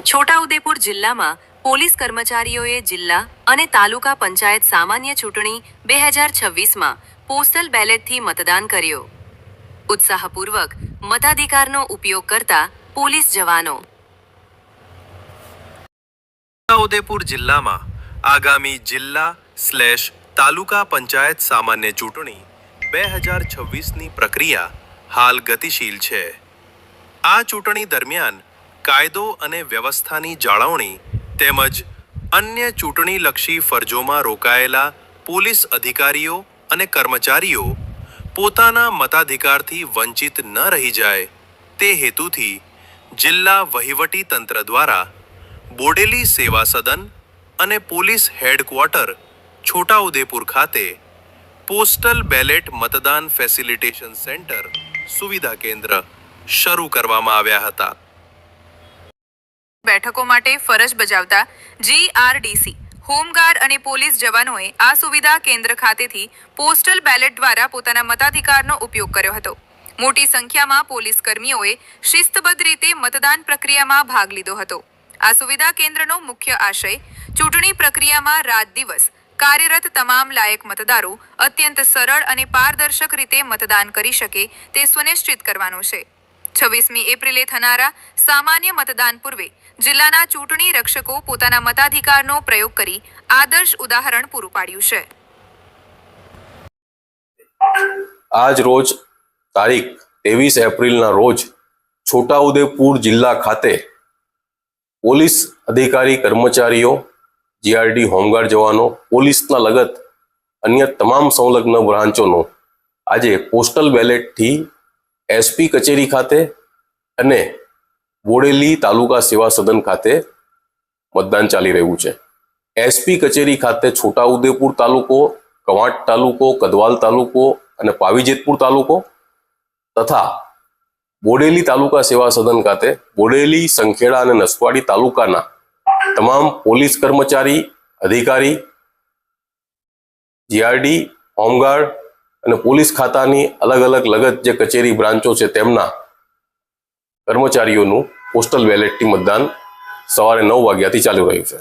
છોટાઉદેપુર જિલ્લામાં પોલીસ કર્મચારીઓએ જિલ્લા અને તાલુકા પંચાયત સામાન્ય ચૂંટણી 2026માં પોસ્ટલ બેલેટથી મતદાન કર્યું. ઉત્સાહપૂર્વક મતાધિકારનો ઉપયોગ કરતા પોલીસ જવાનો. છોટાઉદેપુર જિલ્લામાં આગામી જિલ્લા/તાલુકા પંચાયત સામાન્ય ચૂંટણી 2026ની પ્રક્રિયા હાલ ગતિશીલ છે. આ ચૂંટણી દરમિયાન કાયદો અને વ્યવસ્થાની જાળવણી તેમજ અન્ય ચૂંટણીલક્ષી ફરજોમાં રોકાયેલા પોલીસ અધિકારીઓ અને કર્મચારીઓ પોતાના મતાધિકારથી વંચિત ન રહી જાય તે હેતુથી જિલ્લા વહીવટી તંત્ર દ્વારા બોડેલી સેવા સદન અને પોલીસ હેડક્વાર્ટર છોટાઉદેપુર ખાતે પોસ્ટલ બેલેટ મતદાન ફેસિલિટેશન સેન્ટર સુવિધા કેન્દ્ર શરૂ કરવામાં આવ્યા હતા. બેઠકો માટે ફરજ બજાવતા GRDC, હોમગાર્ડ અને પોલીસ જવાનોએ આ સુવિધા કેન્દ્ર ખાતેથી પોસ્ટલ બેલેટ દ્વારા પોતાના મતાધિકારનો ઉપયોગ કર્યો હતો. મોટી સંખ્યામાં પોલીસ કર્મીઓએ શિસ્તબદ્ધ રીતે મતદાન પ્રક્રિયામાં ભાગ લીધો હતો. આ સુવિધા કેન્દ્રનો મુખ્ય આશય ચૂંટણી પ્રક્રિયામાં રાત દિવસ કાર્યરત તમામ લાયક મતદારો અત્યંત સરળ અને પારદર્શક રીતે મતદાન કરી શકે તે સુનિશ્ચિત કરવાનો છે. 26મી એપ્રિલે થનારા સામાન્ય મતદાન પૂર્વે જિલ્લાના ચૂંટણી રક્ષકો પોતાના મતાધિકારનો પ્રયોગ કરી આદર્શ ઉદાહરણ પૂરું પાડ્યું છે. આજ રોજ તારીખ 23 એપ્રિલના રોજ છોટાઉદેપુર જિલ્લા ખાતે પોલીસ અધિકારી કર્મચારીઓ, GRD હોમગાર્ડ જવાનો, પોલીસના લગત અન્ય તમામ સંલગ્ન બ્રાન્ચોનો આજે પોસ્ટલ બેલેટથી SP કચેરી ખાતે અને બોડેલી તાલુકા સેવા સદન ખાતે મતદાન ચાલી રહ્યું છે. SP કચેરી ખાતે છોટાઉદેપુર તાલુકો, કવાંટ તાલુકો, કદવાલ તાલુકો અને પાવીજેતપુર તાલુકો તથા બોડેલી તાલુકા સેવા સદન ખાતે બોડેલી, સંખેડા અને નસવાડી તાલુકાના તમામ પોલીસ કર્મચારી, અધિકારી, GRD, હોમગાર્ડ અને પોલીસ ખાતાની અલગ અલગ લગત જે કચેરી બ્રાન્ચો છે તેમના કર્મચારીઓનું પોસ્ટલ બેલેટથી મતદાન સવારે 9 વાગ્યાથી ચાલુ રહ્યું છે.